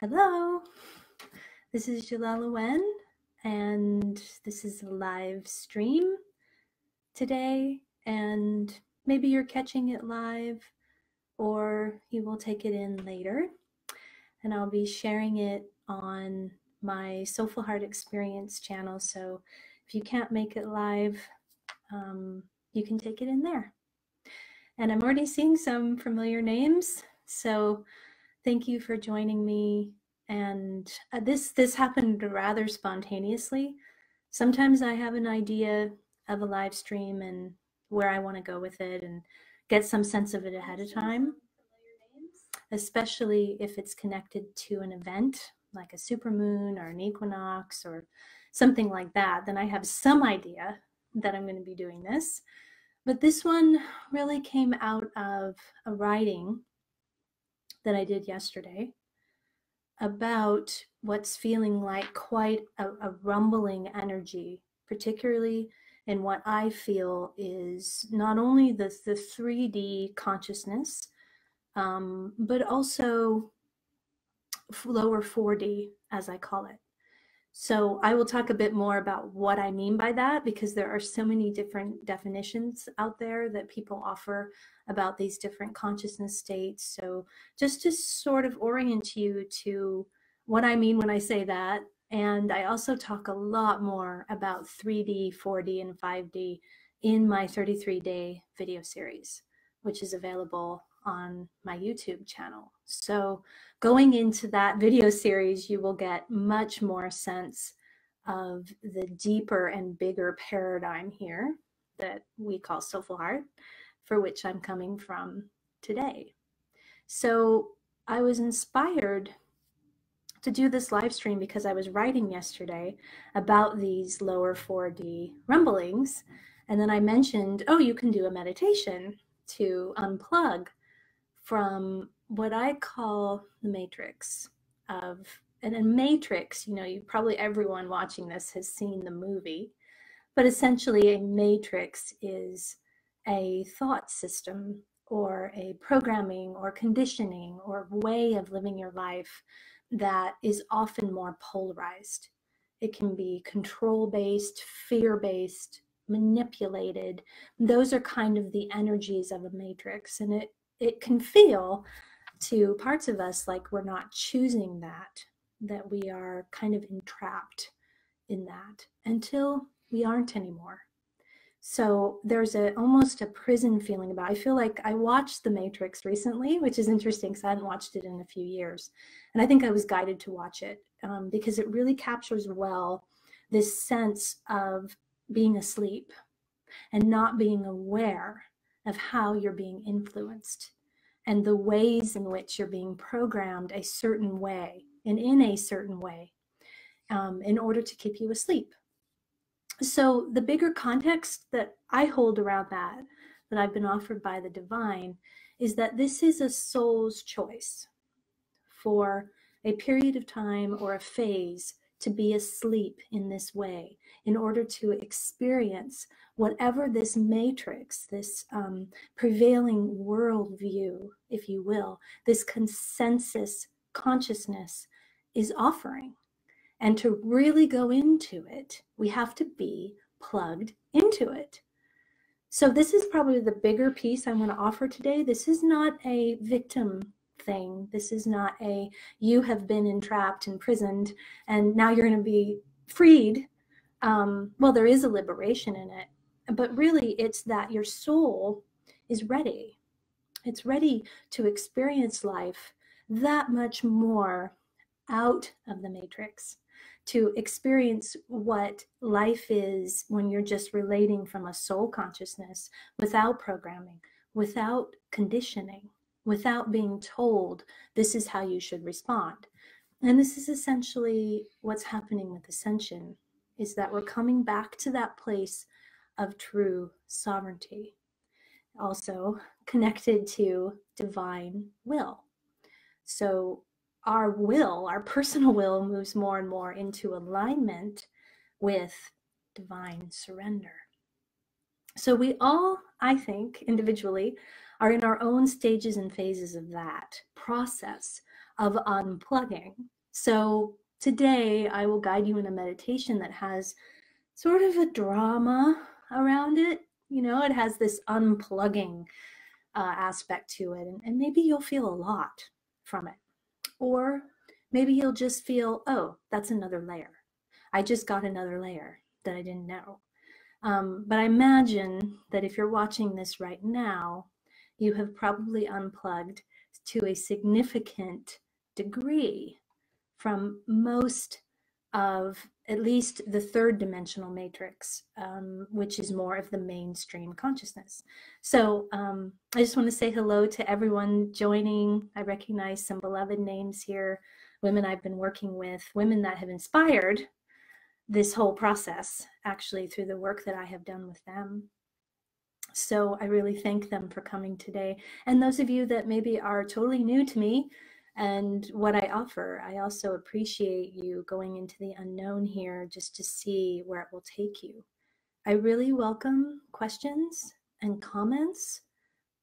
Hello, this is Jelelle Awen, and this is a live stream today, and maybe you're catching it live or you will take it in later, and I'll be sharing it on my SoulFullHeart Experience channel, so if you can't make it live, you can take it in there. And I'm already seeing some familiar names, so thank you for joining me. And this happened rather spontaneously. Sometimes I have an idea of a live stream and where I want to go with it and get some sense of it ahead of time, especially if it's connected to an event like a supermoon or an equinox or something like that. Then I have some idea that I'm going to be doing this. But this one really came out of a writing that I did yesterday about what's feeling like quite a rumbling energy, particularly in what I feel is not only the 3D consciousness, but also lower 4D, as I call it. So I will talk a bit more about what I mean by that, because there are so many different definitions out there that people offer about these different consciousness states. So just to sort of orient you to what I mean when I say that. And I also talk a lot more about 3D, 4D, and 5D in my 33-day video series, which is available on my YouTube channel. So going into that video series, you will get much more sense of the deeper and bigger paradigm here that we call SoulFullHeart, for which I'm coming from today. So I was inspired to do this live stream because I was writing yesterday about these lower 4D rumblings. And then I mentioned, oh, you can do a meditation to unplug from what I call the matrix of, and a matrix, you probably everyone watching this has seen the movie, but essentially a matrix is a thought system or a programming or conditioning or way of living your life that is often more polarized. It can be control-based, fear-based, manipulated. Those are kind of the energies of a matrix, and it can feel to parts of us like we're not choosing that we are kind of entrapped in that until we aren't anymore. So there's almost a prison feeling about it. I feel like I watched The Matrix recently, which is interesting because I hadn't watched it in a few years. And I think I was guided to watch it because it really captures well this sense of being asleep and not being aware of how you're being influenced and the ways in which you're being programmed a certain way and in a certain way in order to keep you asleep. So the bigger context that I hold around that I've been offered by the divine, is that this is a soul's choice for a period of time or a phase to be asleep in this way in order to experience whatever this matrix, this prevailing worldview, if you will, this consensus consciousness is offering. And to really go into it, we have to be plugged into it. So this is probably the bigger piece I want to offer today. This is not a victim thing. This is not a, you have been entrapped, imprisoned, and now you're going to be freed. Well, there is a liberation in it, but really it's that your soul is ready. It's ready to experience life that much more out of the matrix, to experience what life is when you're just relating from a soul consciousness without programming, without conditioning, without being told this is how you should respond. And this is essentially what's happening with ascension, is that we're coming back to that place of true sovereignty, also connected to divine will. So our will, our personal will, moves more and more into alignment with divine surrender. So we all, I think, individually, are in our own stages and phases of that process of unplugging. So today I will guide you in a meditation that has sort of a drama around it. You know, it has this unplugging aspect to it, and maybe you'll feel a lot from it. Or maybe you'll just feel, oh, that's another layer. I just got another layer that I didn't know. But I imagine that if you're watching this right now, you have probably unplugged to a significant degree from most of at least the third dimensional matrix, which is more of the mainstream consciousness. So I just want to say hello to everyone joining. I recognize some beloved names here, women I've been working with, women that have inspired this whole process, actually, through the work that I have done with them. So I really thank them for coming today. And those of you that maybe are totally new to me and what I offer, I also appreciate you going into the unknown here just to see where it will take you. I really welcome questions and comments.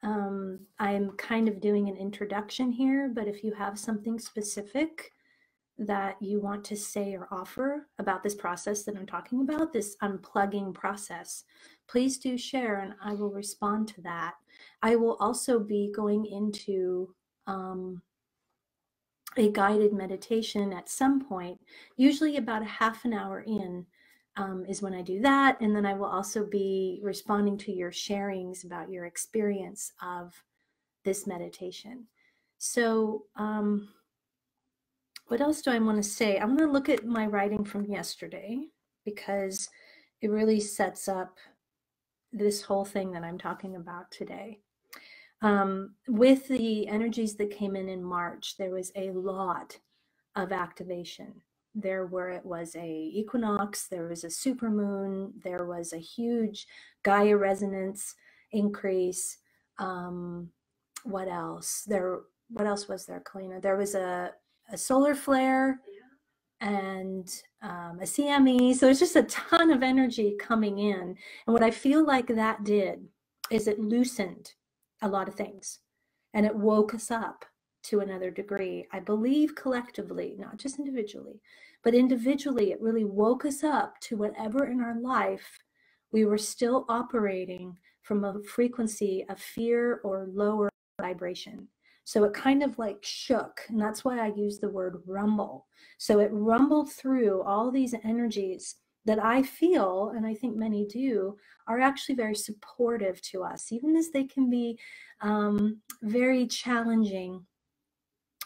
I'm kind of doing an introduction here, but if you have something specific that you want to say or offer about this process that I'm talking about, this unplugging process, please do share and I will respond to that. I will also be going into a guided meditation at some point, usually about a half an hour in is when I do that. And then I will also be responding to your sharings about your experience of this meditation. So what else do I want to say? I'm going to look at my writing from yesterday because it really sets up this whole thing that I'm talking about today. With the energies that came in March, there was a lot of activation. It was a equinox, there was a supermoon, there was a huge Gaia resonance increase. What else? What else was there, Kalina? There was a solar flare and a CME. So it's just a ton of energy coming in. And what I feel like that did is it loosened a lot of things and it woke us up to another degree. I believe collectively, not just individually, but individually, it really woke us up to whatever in our life we were still operating from a frequency of fear or lower vibration. So it kind of like shook, and that's why I use the word rumble. So it rumbled through all these energies that I feel, and I think many do, are actually very supportive to us, even as they can be very challenging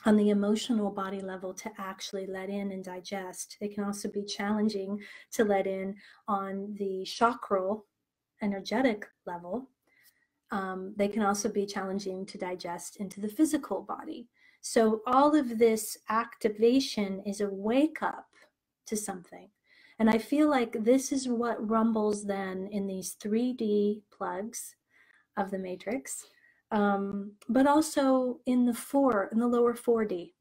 on the emotional body level to actually let in and digest. They can also be challenging to let in on the chakral energetic level. They can also be challenging to digest into the physical body. So all of this activation is a wake up to something. And I feel like this is what rumbles then in these 3D plugs of the matrix, but also in the lower 4D.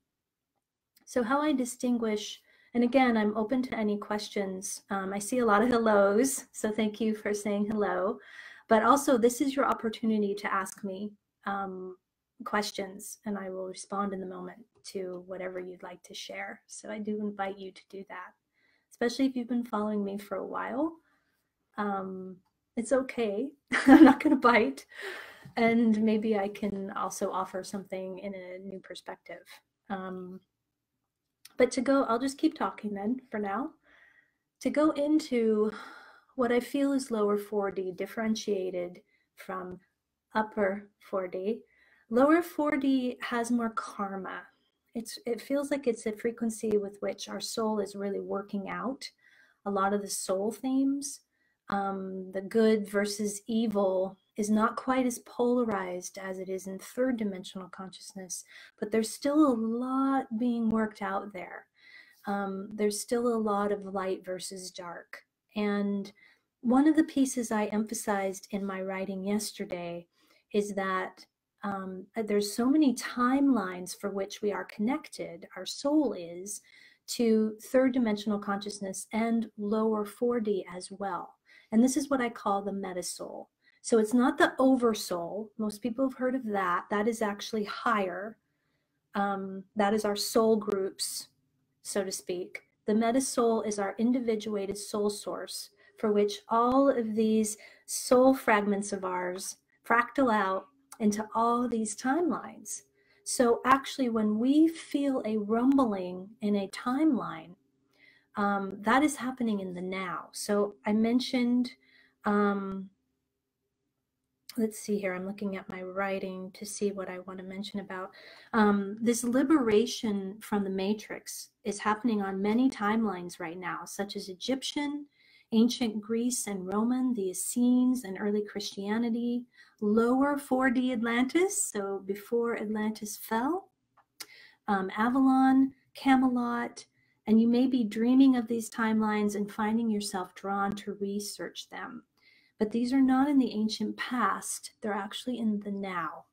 So how I distinguish, and again, I'm open to any questions. I see a lot of hellos, so thank you for saying hello. But also, this is your opportunity to ask me questions, and I will respond in the moment to whatever you'd like to share. So I do invite you to do that, especially if you've been following me for a while. It's okay. I'm not going to bite. And maybe I can also offer something in a new perspective. But I'll just keep talking then for now. To go into what I feel is lower 4D differentiated from upper 4D. Lower 4D has more karma. It feels like it's a frequency with which our soul is really working out a lot of the soul themes. The good versus evil is not quite as polarized as it is in third dimensional consciousness, but there's still a lot being worked out there. There's still a lot of light versus dark. And one of the pieces I emphasized in my writing yesterday is that there's so many timelines for which we are connected, our soul is, to third dimensional consciousness and lower 4D as well. And this is what I call the meta soul. So it's not the oversoul. Most people have heard of that. That is actually higher. That is our soul groups, so to speak. The metasoul is our individuated soul source, for which all of these soul fragments of ours fractal out into all these timelines. So actually, when we feel a rumbling in a timeline, that is happening in the now. So I mentioned, let's see here, I'm looking at my writing to see what I want to mention about. This liberation from the matrix is happening on many timelines right now, such as Egyptian, ancient Greece and Roman, the Essenes and early Christianity, lower 4D Atlantis, so before Atlantis fell, Avalon, Camelot, and you may be dreaming of these timelines and finding yourself drawn to research them. But these are not in the ancient past, they're actually in the now.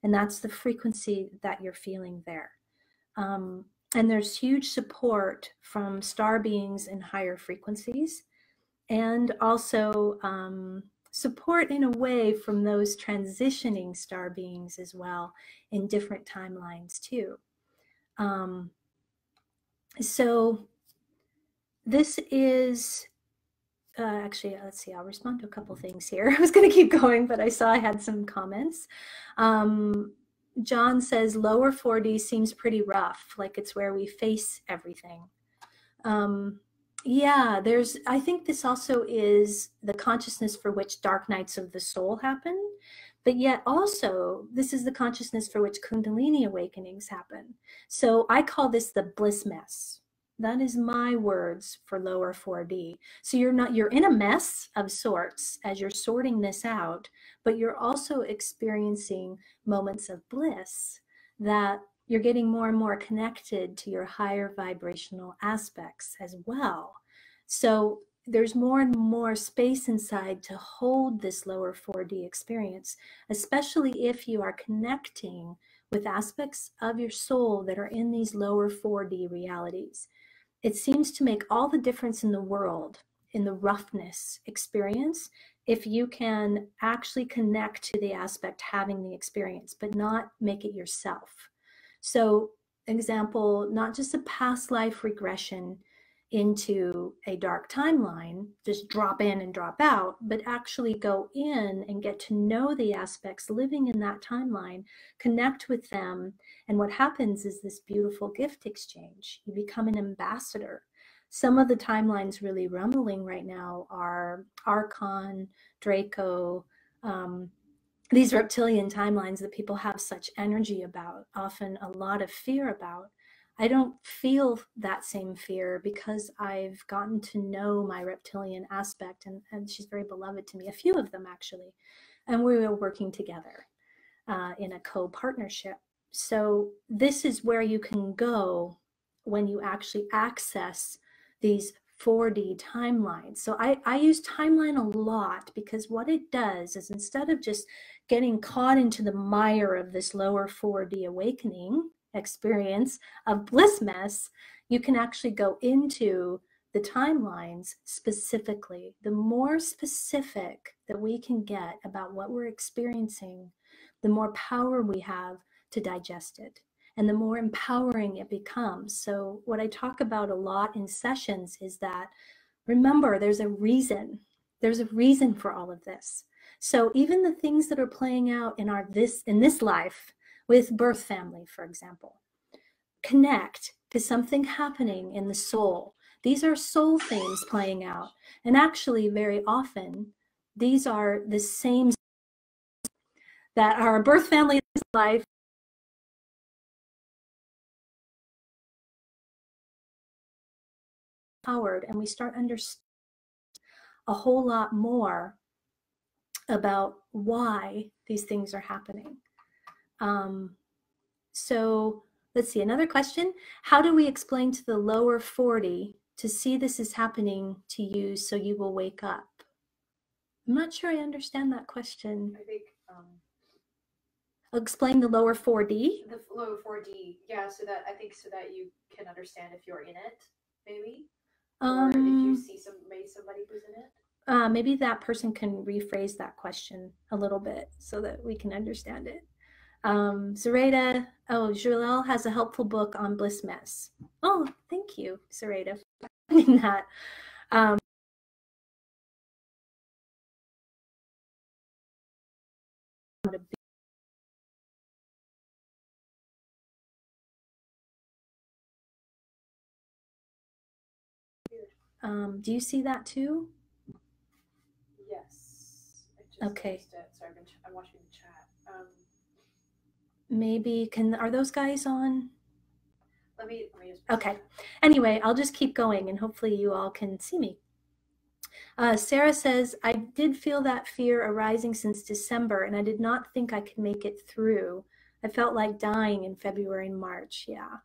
And that's the frequency that you're feeling there. And there's huge support from star beings in higher frequencies, and also support in a way from those transitioning star beings as well in different timelines too. So this is actually, let's see, I'll respond to a couple things here. I was going to keep going, but I saw I had some comments. John says lower 4D seems pretty rough, like it's where we face everything. Yeah, I think this also is the consciousness for which dark nights of the soul happen, but yet also this is the consciousness for which Kundalini awakenings happen. So I call this the bliss mess. That is my words for lower 4D. So you're in a mess of sorts as you're sorting this out, but you're also experiencing moments of bliss that you're getting more and more connected to your higher vibrational aspects as well. So there's more and more space inside to hold this lower 4D experience, especially if you are connecting with aspects of your soul that are in these lower 4D realities. It seems to make all the difference in the world, in the roughness experience, if you can actually connect to the aspect having the experience, but not make it yourself. So, example, not just a past life regression into a dark timeline, just drop in and drop out, but actually go in and get to know the aspects living in that timeline, connect with them, and what happens is this beautiful gift exchange. You become an ambassador. Some of the timelines really rumbling right now are Archon, Draco, these reptilian timelines that people have such energy about, often a lot of fear about. I don't feel that same fear because I've gotten to know my reptilian aspect, and she's very beloved to me, a few of them actually, and we were working together in a co-partnership. So this is where you can go when you actually access these 4D timelines. So I use timeline a lot because what it does is, instead of just getting caught into the mire of this lower 4D awakening experience of bliss mess, you can actually go into the timelines specifically. The more specific that we can get about what we're experiencing, the more power we have to digest it, and the more empowering it becomes. So what I talk about a lot in sessions is that, remember, there's a reason. There's a reason for all of this. So even the things that are playing out in this life, with birth family, for example, connect to something happening in the soul. These are soul themes playing out. And actually, very often, these are the same that our birth family in this life powered, and we start understanding a whole lot more about why these things are happening. So let's see, another question. How do we explain to the lower 4D to see this is happening to you so you will wake up? I'm not sure I understand that question. I think explain the lower 4D? The lower 4D, yeah, so that you can understand if you're in it, maybe. Or if you see somebody who's in it. Maybe that person can rephrase that question a little bit so that we can understand it. Zoraida, oh, Jelelle has a helpful book on bliss mess. Oh, thank you, Zoraida, for finding that. Do you see that too? Yes. I just okay. It. Sorry, I'm watching the chat. Maybe are those guys on? Let me just. Okay. Anyway, I'll just keep going and hopefully you all can see me. Sarah says, I did feel that fear arising since December, and I did not think I could make it through. I felt like dying in February and March. Yeah.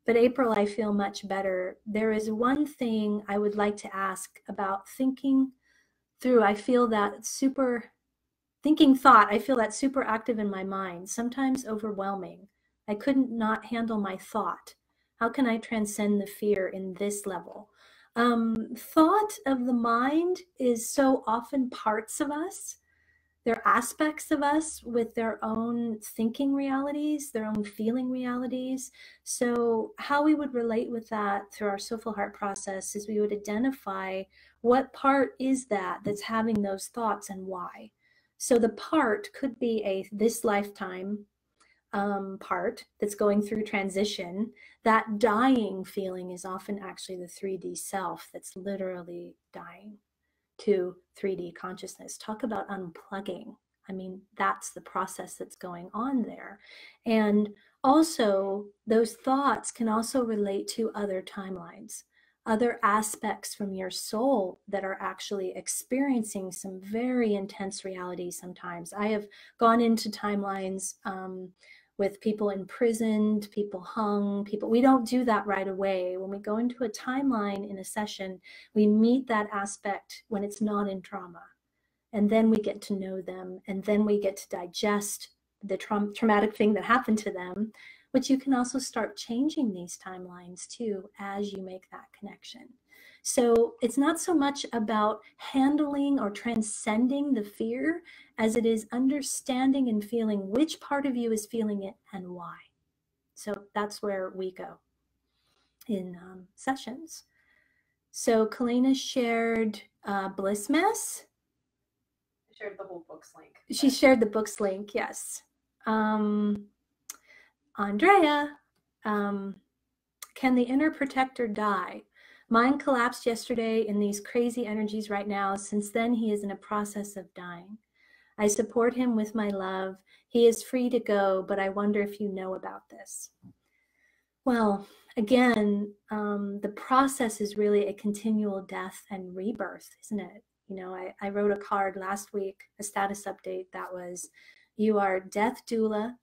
But April, I feel much better. There is one thing I would like to ask about thinking through. I feel that super active in my mind, sometimes overwhelming. I couldn't not handle my thought. How can I transcend the fear in this level? Thought of the mind is so often parts of us. They're aspects of us with their own thinking realities, their own feeling realities. So how we would relate with that through our Soulful Heart process is we would identify what part is that that's having those thoughts and why. So the part could be a this lifetime part that's going through transition. That dying feeling is often actually the 3D self that's literally dying to 3D consciousness. Talk about unplugging. I mean, that's the process that's going on there. And also, those thoughts can also relate to other timelines, other aspects from your soul that are actually experiencing some very intense reality sometimes. I have gone into timelines with people imprisoned, people hung, people. We don't do that right away. When we go into a timeline in a session, we meet that aspect when it's not in trauma. And then we get to know them, and then we get to digest the traumatic thing that happened to them, which you can also start changing these timelines too as you make that connection. So it's not so much about handling or transcending the fear as it is understanding and feeling which part of you is feeling it and why. So that's where we go in sessions. So Kalina shared Bliss Mess. I shared the whole book's link. She shared the book's link, yes. Andrea, can the inner protector die? Mine collapsed yesterday in these crazy energies right now. Since then, he is in a process of dying. I support him with my love. He is free to go, but I wonder if you know about this. Well, again, the process is really a continual death and rebirth, isn't it? You know, I wrote a card last week, a status update that was, you are death doula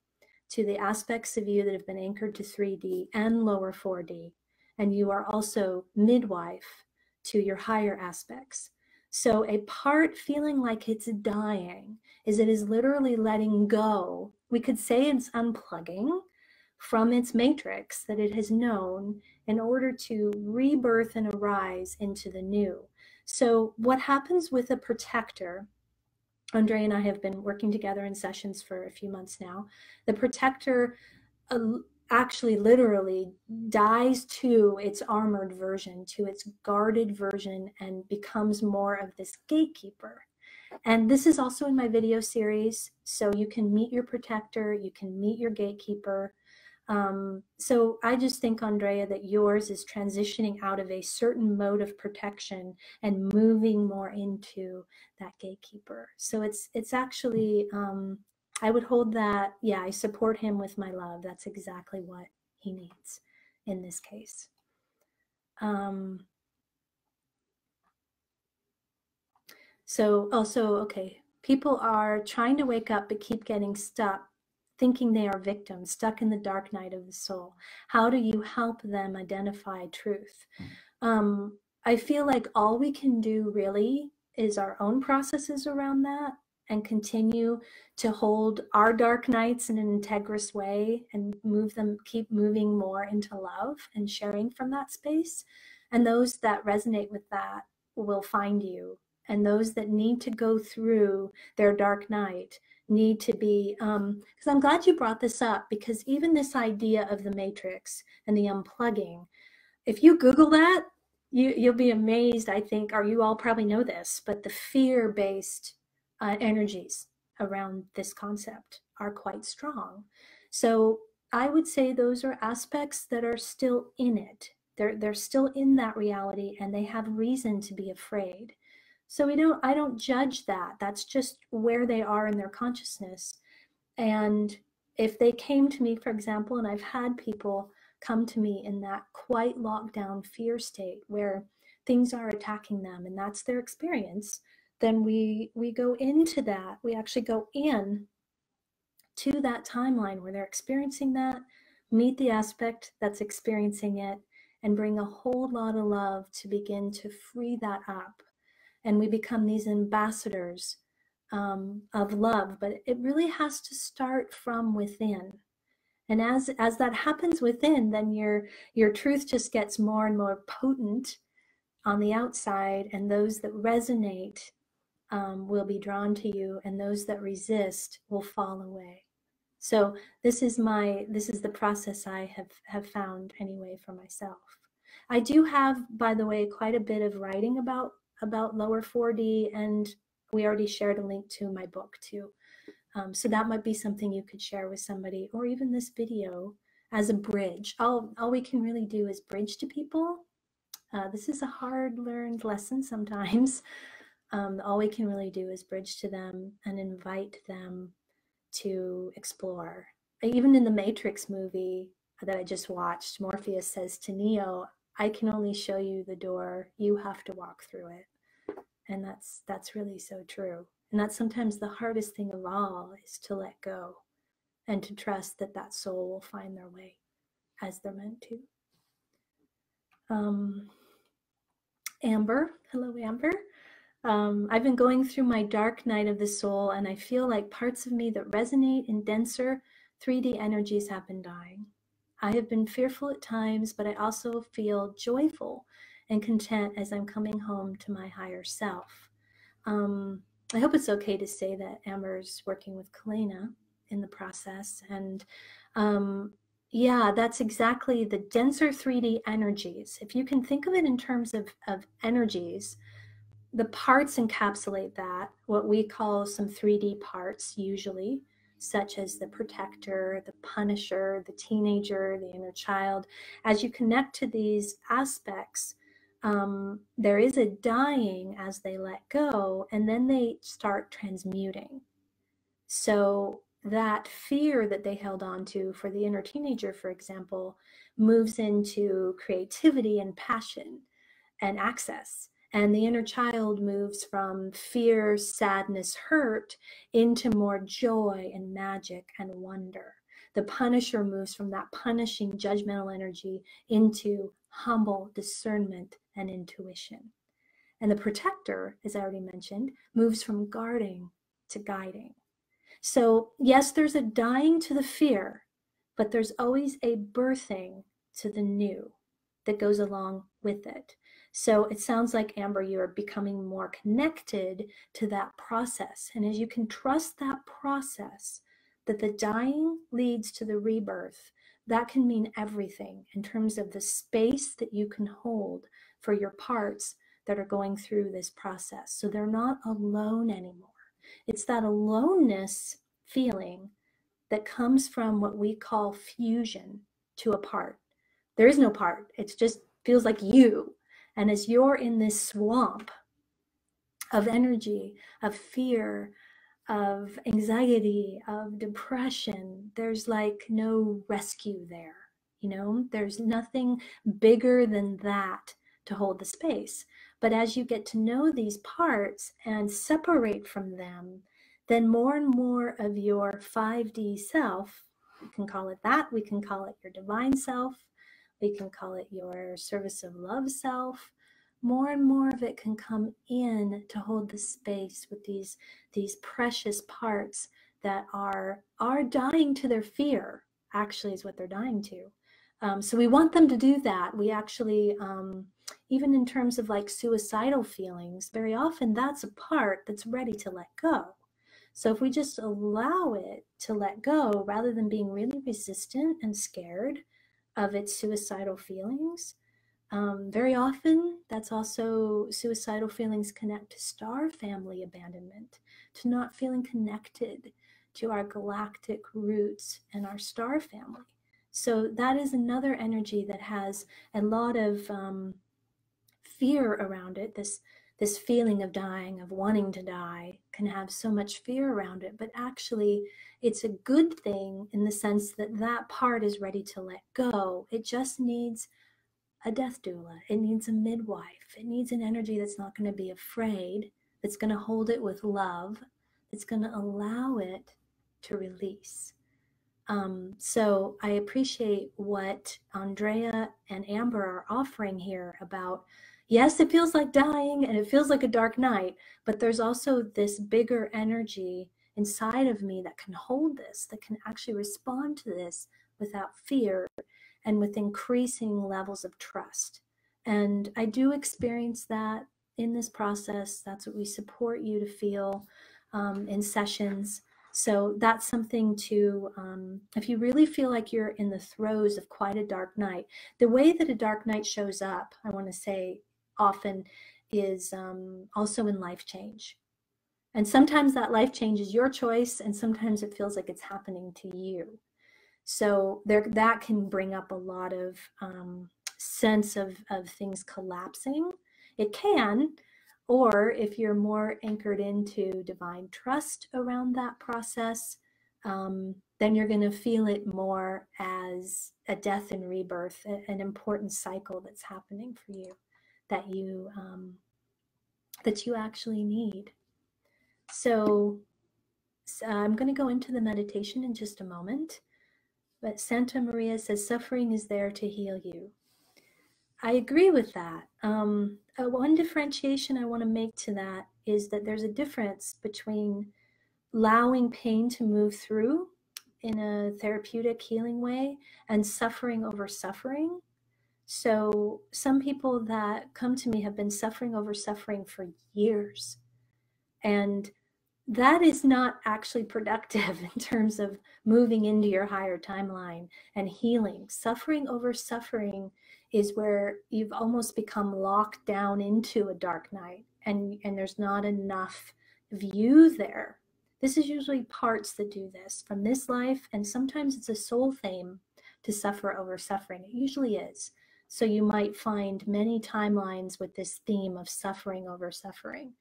to the aspects of you that have been anchored to 3D and lower 4D. And you are also midwife to your higher aspects. So a part feeling like it's dying is it is literally letting go. We could say it's unplugging from its matrix that it has known in order to rebirth and arise into the new. So what happens with a protector, Andre and I have been working together in sessions for a few months now, the protector actually literally dies to its armored version, to its guarded version, and becomes more of this gatekeeper. And this is also in my video series, so you can meet your protector, you can meet your gatekeeper. So I just think, Andrea, that yours is transitioning out of a certain mode of protection and moving more into that gatekeeper. So it's actually, I would hold that, yeah, I support him with my love. That's exactly what he needs in this case. So also, okay, people are trying to wake up but keep getting stuck, thinking they are victims, stuck in the dark night of the soul. How do you help them identify truth? I feel like all we can do really is our own processes around that and continue to hold our dark nights in an integrous way and keep moving more into love and sharing from that space. And those that resonate with that will find you and those that need to go through their dark night need to be, because I'm glad you brought this up, because even this idea of the matrix and the unplugging, if you Google that, you'll be amazed, I think, or you all probably know this, but the fear-based energies around this concept are quite strong. So I would say those are aspects that are still in it. They're still in that reality, and they have reason to be afraid. So I don't judge that. That's just where they are in their consciousness. And if they came to me, for example, and I've had people come to me in that quite locked down fear state where things are attacking them and that's their experience, then we go into that. We actually go in to that timeline where they're experiencing that, meet the aspect that's experiencing it, and bring a whole lot of love to begin to free that up. And we become these ambassadors of love, but it really has to start from within. And as that happens within, then your truth just gets more and more potent on the outside, and those that resonate will be drawn to you, and those that resist will fall away. So this is the process I have found anyway for myself. I do have, by the way, quite a bit of writing about lower 4D, and we already shared a link to my book too. So that might be something you could share with somebody, or even this video as a bridge. All we can really do is bridge to people. This is a hard learned lesson sometimes. All we can really do is bridge to them and invite them to explore. Even in the Matrix movie that I just watched, Morpheus says to Neo, I can only show you the door, you have to walk through it. And that's really so true. And that's sometimes the hardest thing of all, is to let go and to trust that that soul will find their way as they're meant to. Amber, hello Amber. I've been going through my dark night of the soul, and I feel like parts of me that resonate in denser 3D energies have been dying. I have been fearful at times, but I also feel joyful and content as I'm coming home to my higher self. I hope it's okay to say that Amber's working with Kalena in the process. And yeah, that's exactly the denser 3D energies. If you can think of it in terms of energies, the parts encapsulate that, what we call some 3D parts usually, such as the protector, the punisher, the teenager, the inner child. As you connect to these aspects, there is a dying as they let go, and then they start transmuting. So that fear that they held on to for the inner teenager, for example, moves into creativity and passion and access. And the inner child moves from fear, sadness, hurt into more joy and magic and wonder. The punisher moves from that punishing, judgmental energy into humble discernment and intuition. And the protector, as I already mentioned, moves from guarding to guiding. So yes, there's a dying to the fear, but there's always a birthing to the new that goes along with it. So it sounds like, Amber, you're becoming more connected to that process. And as you can trust that process, that the dying leads to the rebirth, that can mean everything in terms of the space that you can hold for your parts that are going through this process. So they're not alone anymore. It's that aloneness feeling that comes from what we call fusion to a part. There is no part. It just feels like you. And as you're in this swamp of energy, of fear, of anxiety, of depression, there's like no rescue there. You know, there's nothing bigger than that to hold the space. But as you get to know these parts and separate from them, then more and more of your 5D self, we can call it that, we can call it your divine self, we can call it your service of love self, more and more of it can come in to hold the space with these precious parts that are dying to their fear, actually is what they're dying to. So we want them to do that. We actually, even in terms of like suicidal feelings, very often that's a part that's ready to let go. So if we just allow it to let go, rather than being really resistant and scared of its suicidal feelings, very often that's also suicidal feelings connect to star family abandonment, to not feeling connected to our galactic roots and our star family. So that is another energy that has a lot of fear around it. This feeling of dying, of wanting to die, can have so much fear around it, but actually it's a good thing in the sense that that part is ready to let go. It just needs a death doula. It needs a midwife. It needs an energy that's not going to be afraid, that's going to hold it with love, that's going to allow it to release. So I appreciate what Andrea and Amber are offering here about, yes, it feels like dying and it feels like a dark night, but there's also this bigger energy inside of me that can hold this, that can actually respond to this without fear and with increasing levels of trust. And I do experience that in this process. That's what we support you to feel in sessions. So that's something to, if you really feel like you're in the throes of quite a dark night, the way that a dark night shows up, I want to say often, is also in life change. And sometimes that life change is your choice, and sometimes it feels like it's happening to you. So that can bring up a lot of sense of things collapsing. It can, or if you're more anchored into divine trust around that process, then you're going to feel it more as a death and rebirth, an important cycle that's happening for you, that you actually need. So I'm going to go into the meditation in just a moment. But Santa Maria says suffering is there to heal you. I agree with that. One differentiation I want to make to that is that there's a difference between allowing pain to move through in a therapeutic healing way and suffering over suffering. So some people that come to me have been suffering over suffering for years. And that is not actually productive in terms of moving into your higher timeline and healing. Suffering over suffering is where you've almost become locked down into a dark night, and there's not enough view there. This is usually parts that do this from this life, and sometimes it's a soul theme to suffer over suffering. It usually is. So you might find many timelines with this theme of suffering over suffering.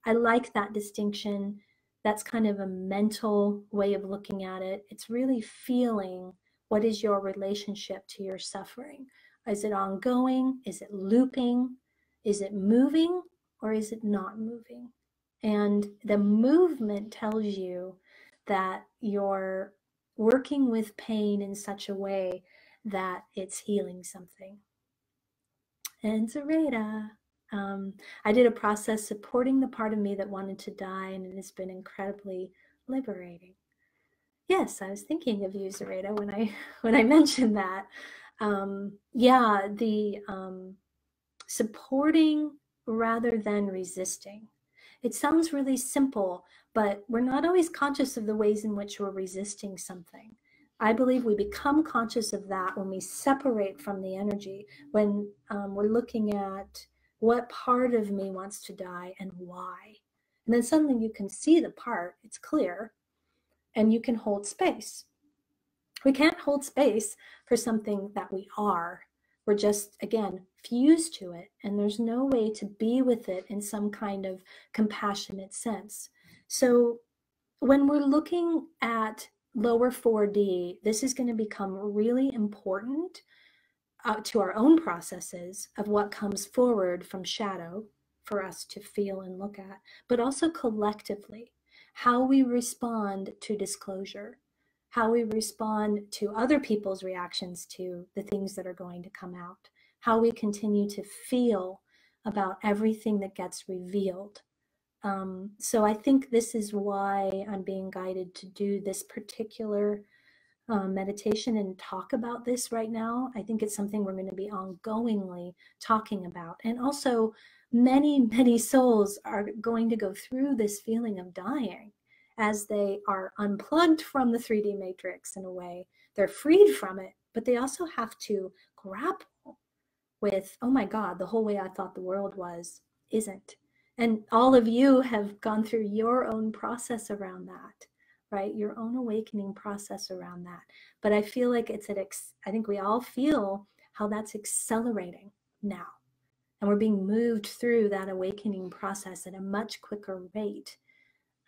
I like that distinction. That's kind of a mental way of looking at it. It's really feeling, what is your relationship to your suffering? Is it ongoing? Is it looping? Is it moving, or is it not moving? And the movement tells you that you're working with pain in such a way that it's healing something. And Zareta. I did a process supporting the part of me that wanted to die, and it has been incredibly liberating. Yes, I was thinking of you, Zareta, when I mentioned that. Yeah, the supporting rather than resisting. It sounds really simple, but we're not always conscious of the ways in which we're resisting something. I believe we become conscious of that when we separate from the energy, when we're looking at what part of me wants to die and why. And then suddenly you can see the part, it's clear, and you can hold space. We can't hold space for something that we are. We're just, again, fused to it, and there's no way to be with it in some kind of compassionate sense. So when we're looking at lower 4D, this is going to become really important to our own processes of what comes forward from shadow for us to feel and look at, but also collectively, how we respond to disclosure, how we respond to other people's reactions to the things that are going to come out, how we continue to feel about everything that gets revealed. So I think this is why I'm being guided to do this particular meditation and talk about this right now. I think it's something we're going to be ongoingly talking about. And also, many souls are going to go through this feeling of dying as they are unplugged from the 3D matrix in a way. They're freed from it, but they also have to grapple with, oh my God, the whole way I thought the world was isn't. And all of you have gone through your own process around that, right? Your own awakening process around that. But I feel like I think we all feel how that's accelerating now. And we're being moved through that awakening process at a much quicker rate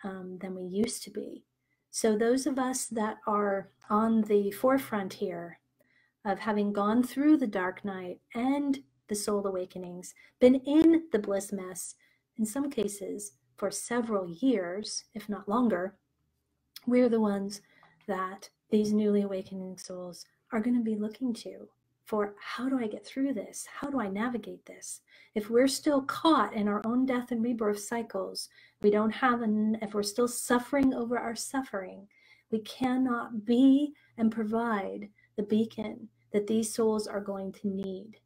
than we used to be. So those of us that are on the forefront here of having gone through the dark night and the soul awakenings, been in the bliss mess, in some cases for several years, if not longer, we're the ones that these newly awakening souls are going to be looking to for, how do I get through this? How do I navigate this? If we're still caught in our own death and rebirth cycles, if we're still suffering over our suffering, we cannot be and provide the beacon that these souls are going to need.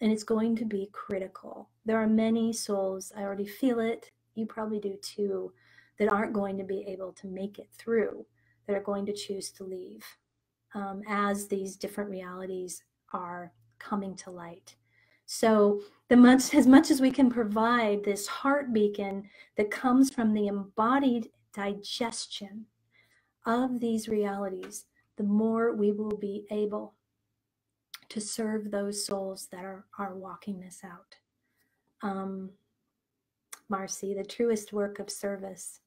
And it's going to be critical. There are many souls, I already feel it, you probably do too, that aren't going to be able to make it through, that are going to choose to leave as these different realities are coming to light. So as much as we can provide this heart beacon that comes from the embodied digestion of these realities, the more we will be able to serve those souls that are walking this out. Marcy, the truest work of service.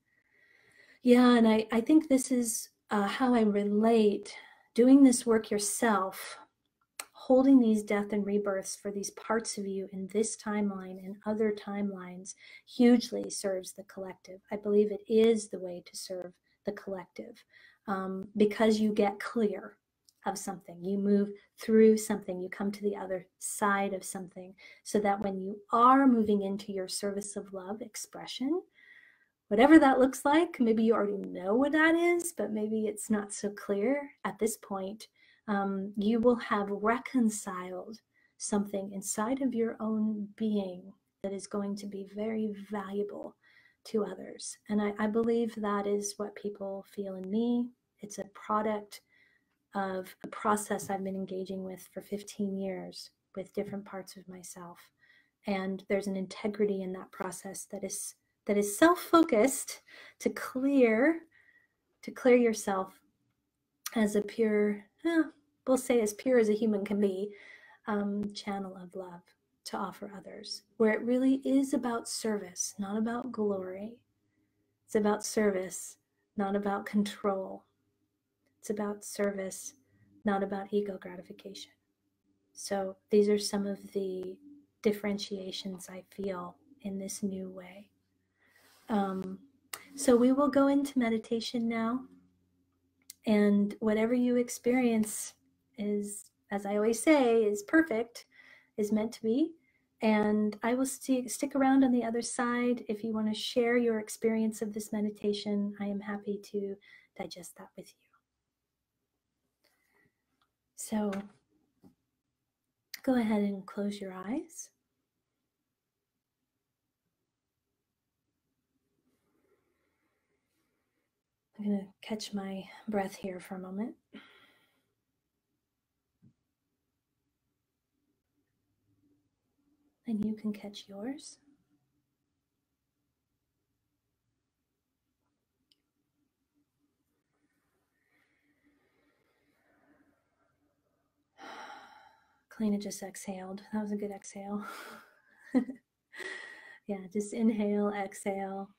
Yeah, and I think this is how I relate doing this work yourself, holding these death and rebirths for these parts of you in this timeline and other timelines hugely serves the collective. I believe it is the way to serve the collective because you get clear of something. You move through something. You come to the other side of something so that when you are moving into your service of love expression, whatever that looks like, maybe you already know what that is, but maybe it's not so clear at this point. You will have reconciled something inside of your own being that is going to be very valuable to others. And I believe that is what people feel in me. It's a product of a process I've been engaging with for 15 years with different parts of myself. And there's an integrity in that process that is self-focused to clear yourself as a pure, we'll say as pure as a human can be, channel of love to offer others, where it really is about service, not about glory. It's about service, not about control. It's about service, not about ego gratification. So these are some of the differentiations I feel in this new way. So we will go into meditation now. And whatever you experience is, as I always say, is perfect, is meant to be. And I will stick around on the other side. If you want to share your experience of this meditation, I am happy to digest that with you. So go ahead and close your eyes. I'm going to catch my breath here for a moment. And you can catch yours. Kalina just exhaled. That was a good exhale. Yeah, just inhale, exhale.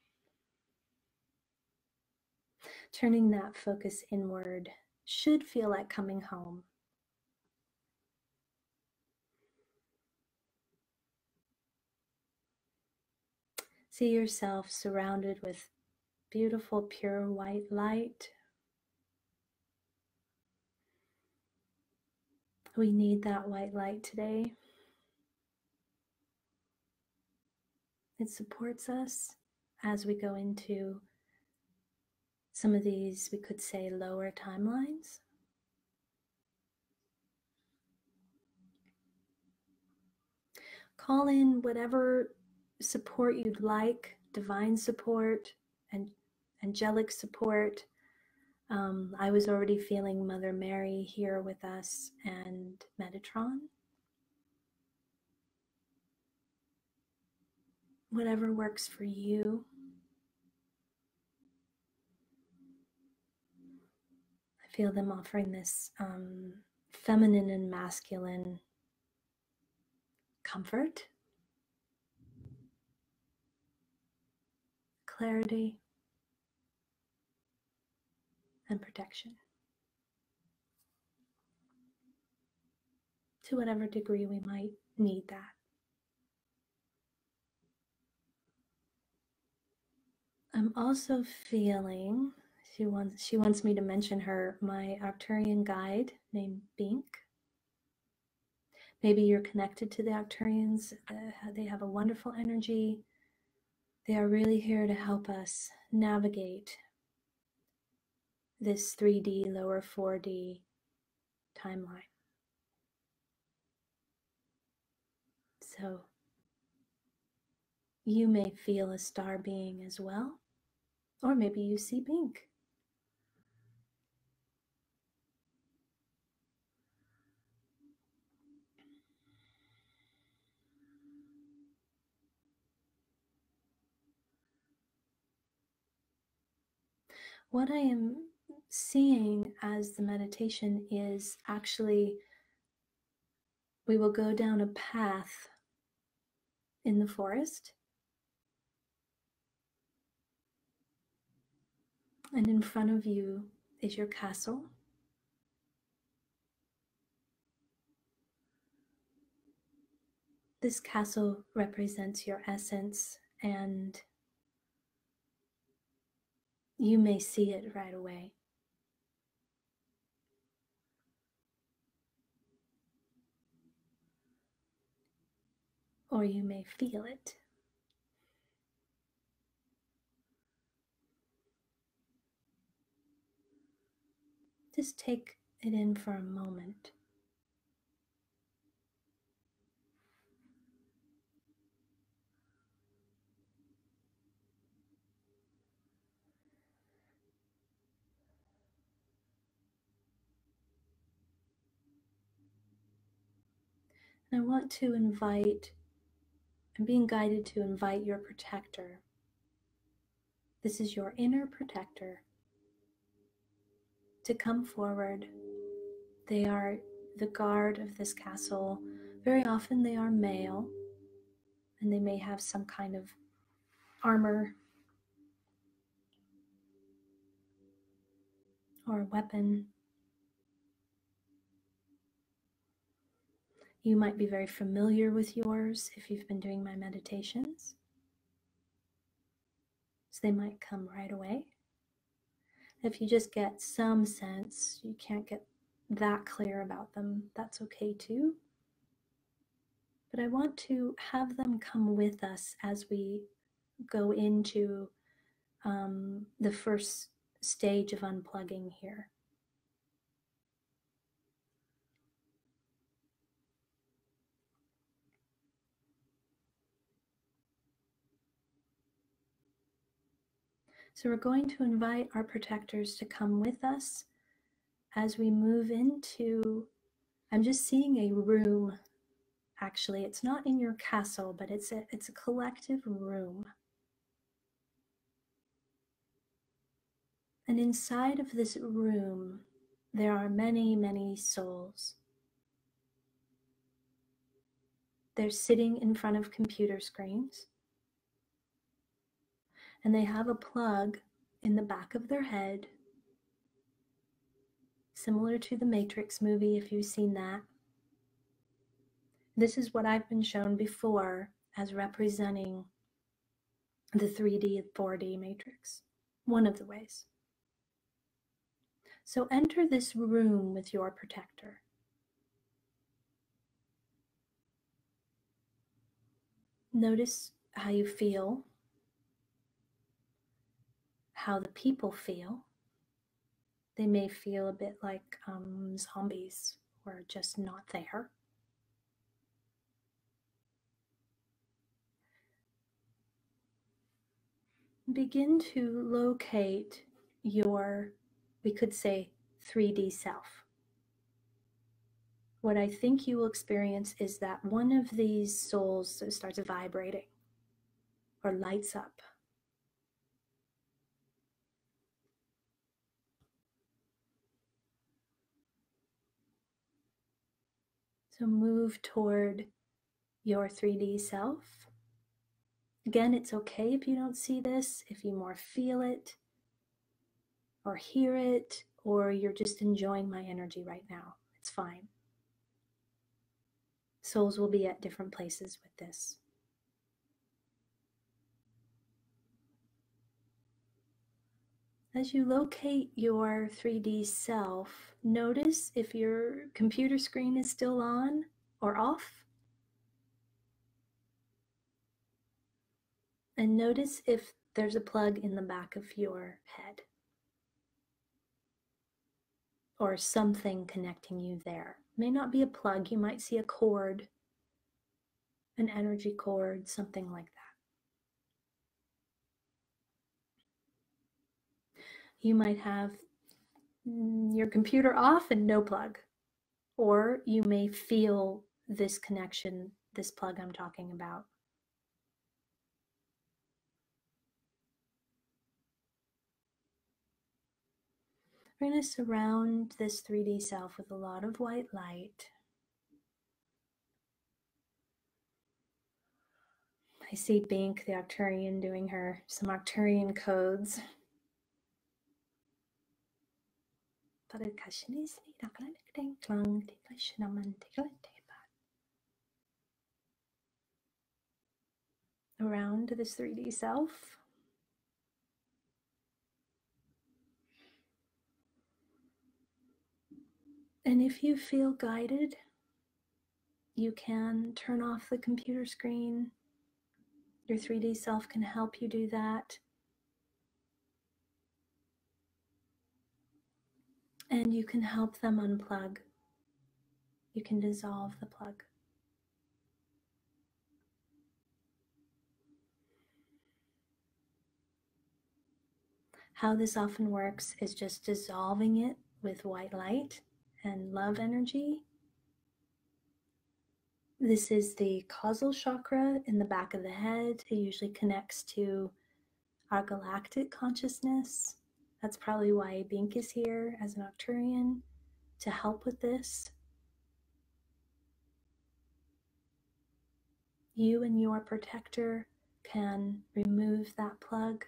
Turning that focus inward should feel like coming home. See yourself surrounded with beautiful, pure white light. We need that white light today. It supports us as we go into some of these, we could say, lower timelines. call in whatever support you'd like, divine support and angelic support. I was already feeling Mother Mary here with us and Metatron. Whatever works for you. I feel them offering this feminine and masculine comfort, clarity, and protection. To whatever degree we might need that. I'm also feeling, she wants me to mention her, my Arcturian guide named Bink. Maybe you're connected to the Arcturians. They have a wonderful energy. They are really here to help us navigate this 3D, lower 4D timeline. So you may feel a star being as well, or maybe you see Bink. What I am seeing as the meditation is actually we will go down a path in the forest, and in front of you is your castle. This castle represents your essence, and you may see it right away. Or you may feel it. Just take it in for a moment. And I want to invite, I'm being guided to invite your protector. This is your inner protector to come forward. They are the guard of this castle. Very often they are male, and they may have some kind of armor or weapon. You might be very familiar with yours if you've been doing my meditations. So they might come right away. If you just get some sense, you can't get that clear about them, that's okay too. But I want to have them come with us as we go into the first stage of unplugging here. So we're going to invite our protectors to come with us as we move into, I'm just seeing a room. Actually, it's not in your castle, but it's a collective room. And inside of this room, there are many, many souls. They're sitting in front of computer screens, and they have a plug in the back of their head, similar to the Matrix movie, if you've seen that. This is what I've been shown before as representing the 3D, 4D matrix, one of the ways. So enter this room with your protector. Notice how you feel, how the people feel. They may feel a bit like zombies or just not there. Begin to locate your, we could say, 3D self. What I think you will experience is that one of these souls starts vibrating or lights up. So move toward your 3D self. Again, it's okay if you don't see this, if you more feel it or hear it, or you're just enjoying my energy right now. It's fine. Souls will be at different places with this. As you locate your 3D self, notice if your computer screen is still on or off. And notice if there's a plug in the back of your head or something connecting you there. It may not be a plug, you might see a cord, an energy cord, something like that. You might have your computer off and no plug, or you may feel this connection, this plug I'm talking about. We're going to surround this 3D self with a lot of white light. I see Bink, the Arcturian, doing some Arcturian codes. Around this 3D self. And if you feel guided, you can turn off the computer screen. Your 3D self can help you do that. And you can help them unplug. You can dissolve the plug. How this often works is just dissolving it with white light and love energy. This is the causal chakra in the back of the head. It usually connects to our galactic consciousness. That's probably why Bink is here as an Arcturian, to help with this. You and your protector can remove that plug.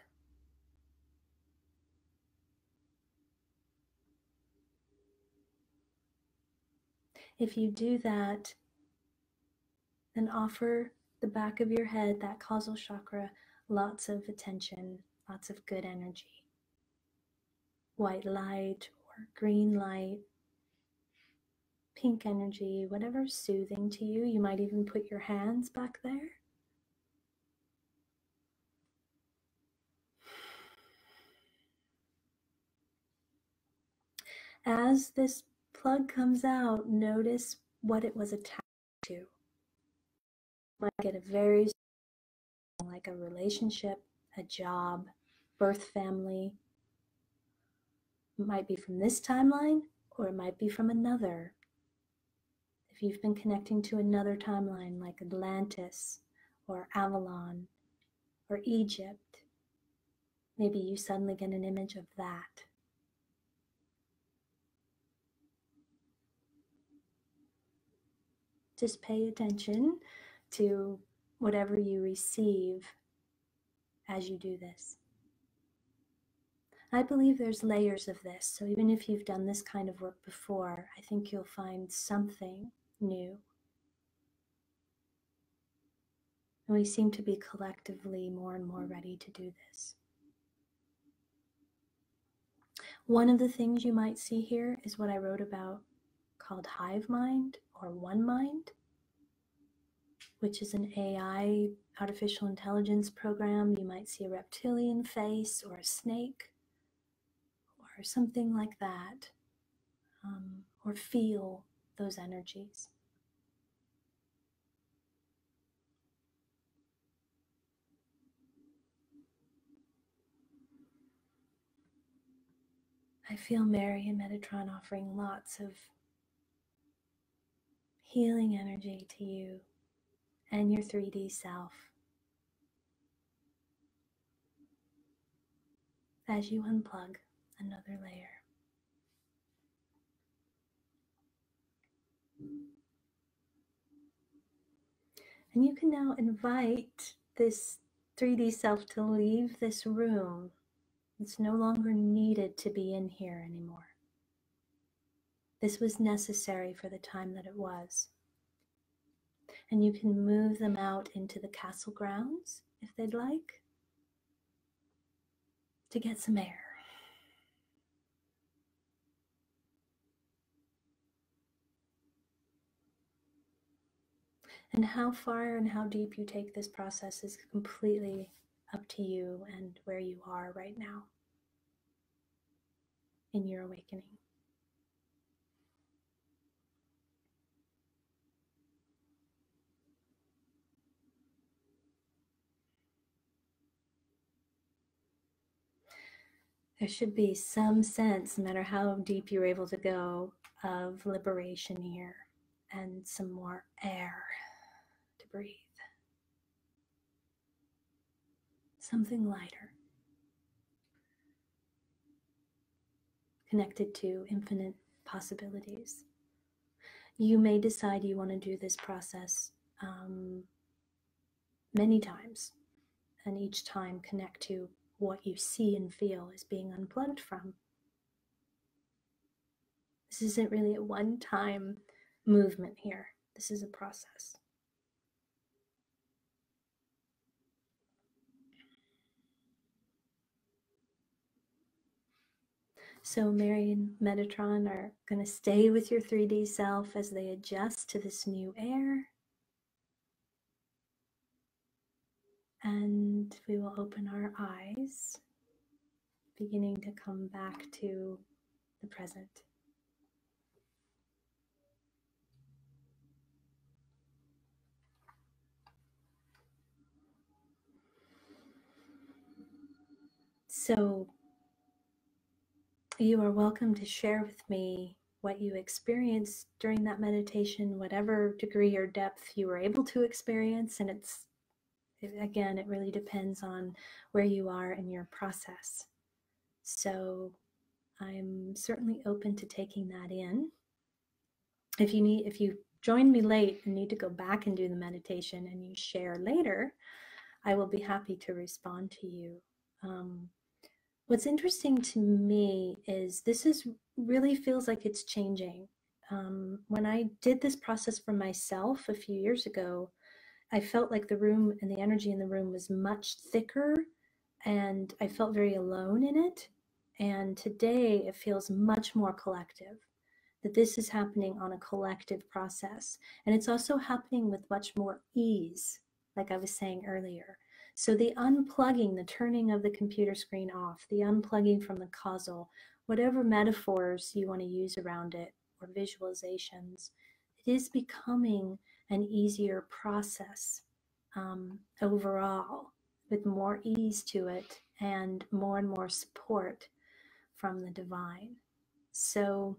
If you do that, then offer the back of your head, that causal chakra, lots of attention, lots of good energy. White light or green light, pink energy, whatever's soothing to you. You might even put your hands back there. As this plug comes out, notice what it was attached to. You might get a very, like a relationship, a job, birth family. It might be from this timeline, or it might be from another. If you've been connecting to another timeline like Atlantis or Avalon or Egypt, maybe you suddenly get an image of that. Just pay attention to whatever you receive as you do this. I believe there's layers of this, so even if you've done this kind of work before, I think you'll find something new. And we seem to be collectively more and more ready to do this. One of the things you might see here is what I wrote about called hive mind or one mind, which is an AI, artificial intelligence program. You might see a reptilian face or a snake or something like that, or feel those energies. I feel Mary and Metatron offering lots of healing energy to you and your 3D self as you unplug another layer. And you can now invite this 3D self to leave this room. It's no longer needed to be in here anymore. This was necessary for the time that it was. And you can move them out into the castle grounds if they'd like to get some air. And how far and how deep you take this process is completely up to you and where you are right now in your awakening. There should be some sense, no matter how deep you're able to go, of liberation here and some more air to breathe. Something lighter, connected to infinite possibilities. You may decide you want to do this process many times, and each time connect to what you see and feel is being unplugged from. This isn't really a one-time movement here. This is a process. So Mary and Metatron are going to stay with your 3D self as they adjust to this new air. And we will open our eyes, beginning to come back to the present. So you are welcome to share with me what you experienced during that meditation, whatever degree or depth you were able to experience. And again, it really depends on where you are in your process. So I'm certainly open to taking that in. If you joined me late and need to go back and do the meditation and you share later, I will be happy to respond to you. What's interesting to me is this really feels like it's changing. When I did this process for myself a few years ago, I felt like the room and the energy in the room was much thicker, and I felt very alone in it. And today it feels much more collective, that this is happening on a collective process. And it's also happening with much more ease, like I was saying earlier. So the unplugging, the turning of the computer screen off, the unplugging from the causal, whatever metaphors you want to use around it or visualizations, it is becoming an easier process overall, with more ease to it and more support from the divine. So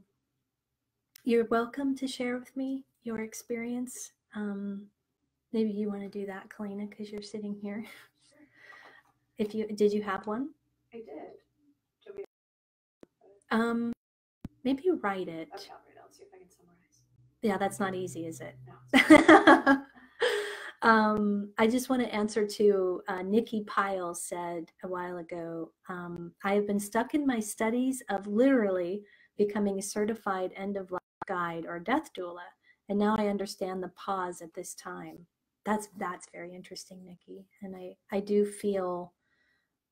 you're welcome to share with me your experience. Maybe you want to do that, Kalina, because you're sitting here. Did you have one? I did. Maybe write it. Okay, I'll write it. I'll see if I can summarize. Yeah, that's not easy, is it? No. I just want to answer to Nikki Pyle said a while ago, I have been stuck in my studies of literally becoming a certified end-of-life guide or death doula, and now I understand the pause at this time. That's very interesting, Nikki. And I do feel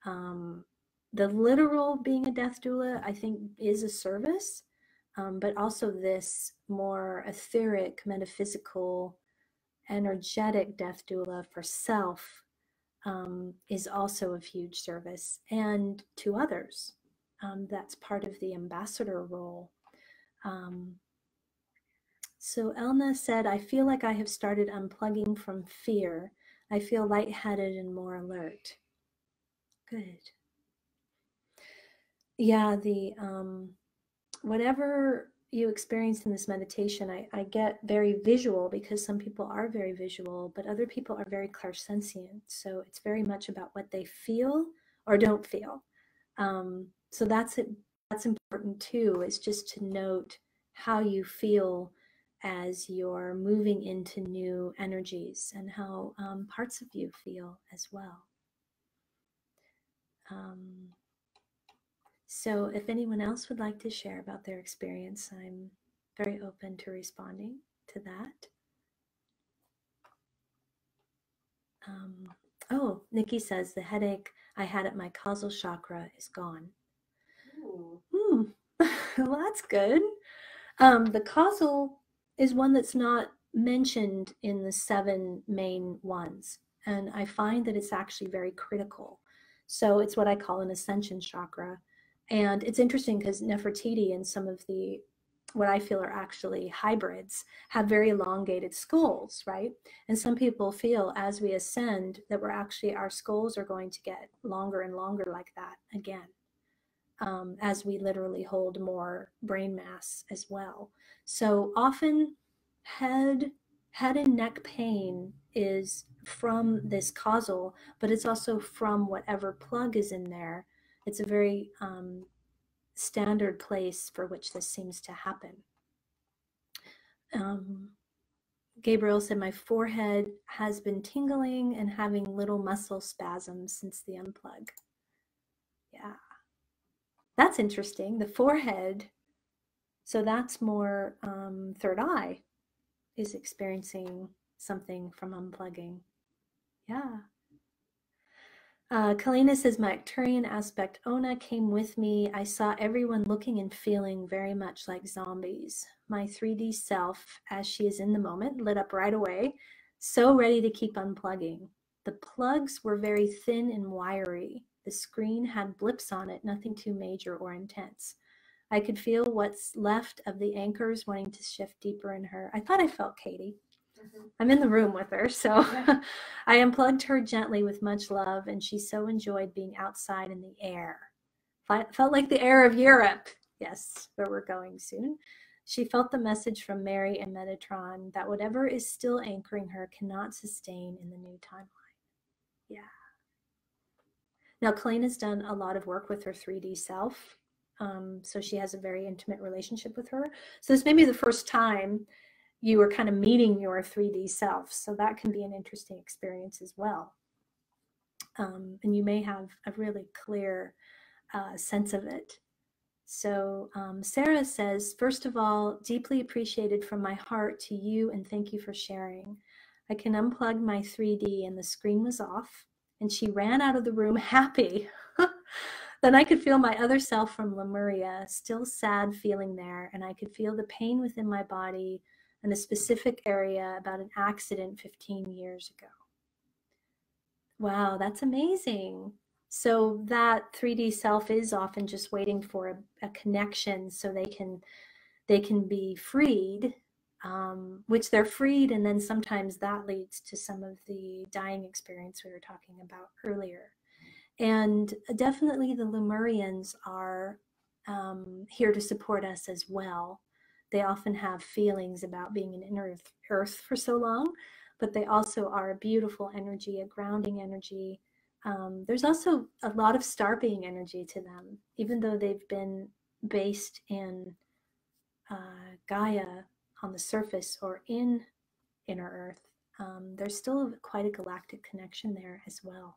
the literal being a death doula, I think, is a service, but also this more etheric, metaphysical, energetic death doula for self is also of huge service, and to others. That's part of the ambassador role. So Elna said, I feel like I have started unplugging from fear. I feel lightheaded and more alert. Good. yeah, whatever you experience in this meditation, I get very visual, because some people are very visual, but other people are very clairsentient. So it's very much about what they feel or don't feel. So that's it. That's important too, is just to note how you feel as you're moving into new energies, and how parts of you feel as well. So if anyone else would like to share about their experience, I'm very open to responding to that. Oh, Nikki says the headache I had at my causal chakra is gone. Well, that's good. The causal is one that's not mentioned in the 7 main ones. And I find that it's actually very critical. So it's what I call an ascension chakra. And it's interesting because Nefertiti and some of the, what I feel are actually hybrids, have very elongated skulls, right? And some people feel as we ascend that our skulls are going to get longer and longer like that again. As we literally hold more brain mass as well. So often head and neck pain is from this causal, but it's also from whatever plug is in there. It's a very standard place for which this seems to happen. Gabriel said, my forehead has been tingling and having little muscle spasms since the unplug. Yeah. That's interesting. The forehead, so that's more third eye is experiencing something from unplugging. Yeah. Kalina says, my Arcturian aspect Ona came with me. I saw everyone looking and feeling very much like zombies. My 3D self, as she is in the moment, lit up right away, so ready to keep unplugging. The plugs were very thin and wiry. The screen had blips on it, nothing too major or intense. I could feel what's left of the anchors wanting to shift deeper in her. I thought I felt Katie. I'm in the room with her, so yeah. I unplugged her gently with much love, and she so enjoyed being outside in the air. Felt like the air of Europe. Yes, where we're going soon. She felt the message from Mary and Metatron that whatever is still anchoring her cannot sustain in the new timeline. Yeah. Now, Kalina's done a lot of work with her 3D self, so she has a very intimate relationship with her. So this may be the first time you are kind of meeting your 3D self. So that can be an interesting experience as well. And you may have a really clear sense of it. So Sarah says, first of all, deeply appreciated from my heart to you, and thank you for sharing. I can unplug my 3D and the screen was off, and she ran out of the room happy. Then I could feel my other self from Lemuria, still sad feeling there, and I could feel the pain within my body in a specific area about an accident 15 years ago. Wow, that's amazing. So that 3D self is often just waiting for a connection so they can be freed, which they're freed, and then sometimes that leads to some of the dying experience we were talking about earlier. And definitely the Lemurians are here to support us as well. They often have feelings about being in Earth for so long, but they also are a beautiful energy, a grounding energy. There's also a lot of star being energy to them, even though they've been based in Gaia on the surface or in inner Earth. There's still quite a galactic connection there as well.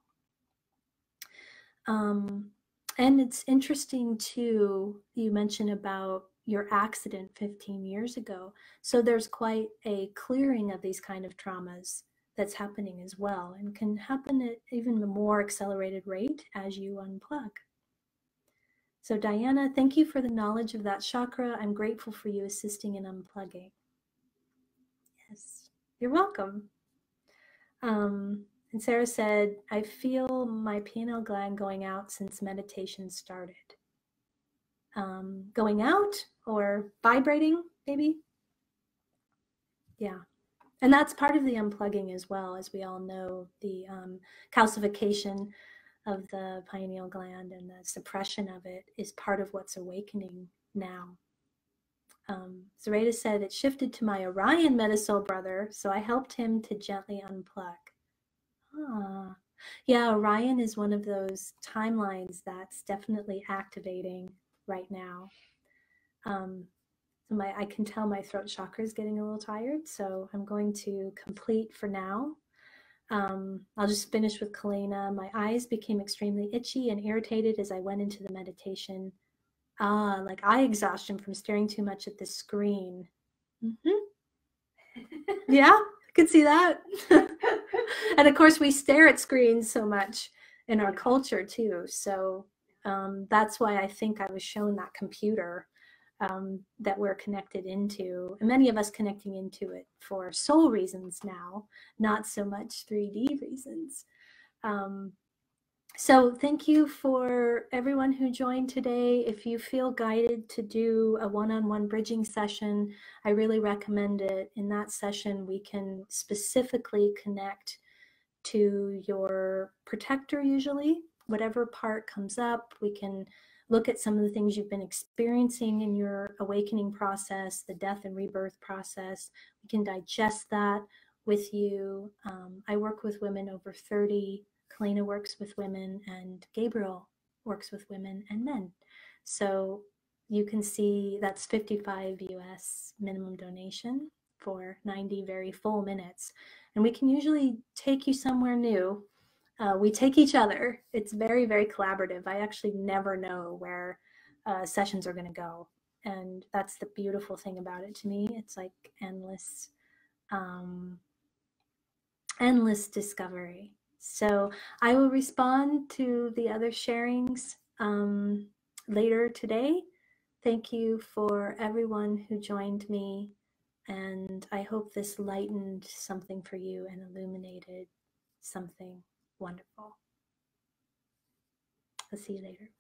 And it's interesting too, you mentioned about your accident 15 years ago. So there's quite a clearing of these kind of traumas that's happening as well, and can happen at even a more accelerated rate as you unplug. So Diana, thank you for the knowledge of that chakra. I'm grateful for you assisting in unplugging. Yes, you're welcome. And Sarah said, I feel my pineal gland going out since meditation started. Going out or vibrating, maybe? Yeah. And that's part of the unplugging as well, as we all know, the calcification of the pineal gland and the suppression of it is part of what's awakening now. Zoraida said, it shifted to my Orion Metasoul brother, so I helped him to gently unplug. Ah. Yeah, Orion is one of those timelines that's definitely activating right now. I can tell my throat chakra is getting a little tired, so I'm going to complete for now. I'll just finish with Kalina. My eyes became extremely itchy and irritated as I went into the meditation. Like eye exhaustion from staring too much at the screen. Yeah, I can see that. And of course, we stare at screens so much in our culture too. So that's why I think I was shown that computer that we're connected into, and many of us connecting into it for soul reasons now, not so much 3D reasons. So thank you for everyone who joined today. If you feel guided to do a one-on-one bridging session, I really recommend it. In that session, we can specifically connect to your protector usually. Whatever part comes up, we can look at some of the things you've been experiencing in your awakening process, the death and rebirth process. We can digest that with you. I work with women over 30. Kalina works with women, and Gabriel works with women and men. So you can see that's $55 US minimum donation for 90 very full minutes. And we can usually take you somewhere new. We take each other. It's very, very collaborative. I actually never know where sessions are going to go. And that's the beautiful thing about it to me. It's like endless, endless discovery. So I will respond to the other sharings later today. Thank you for everyone who joined me. And I hope this lightened something for you and illuminated something wonderful. I'll see you later.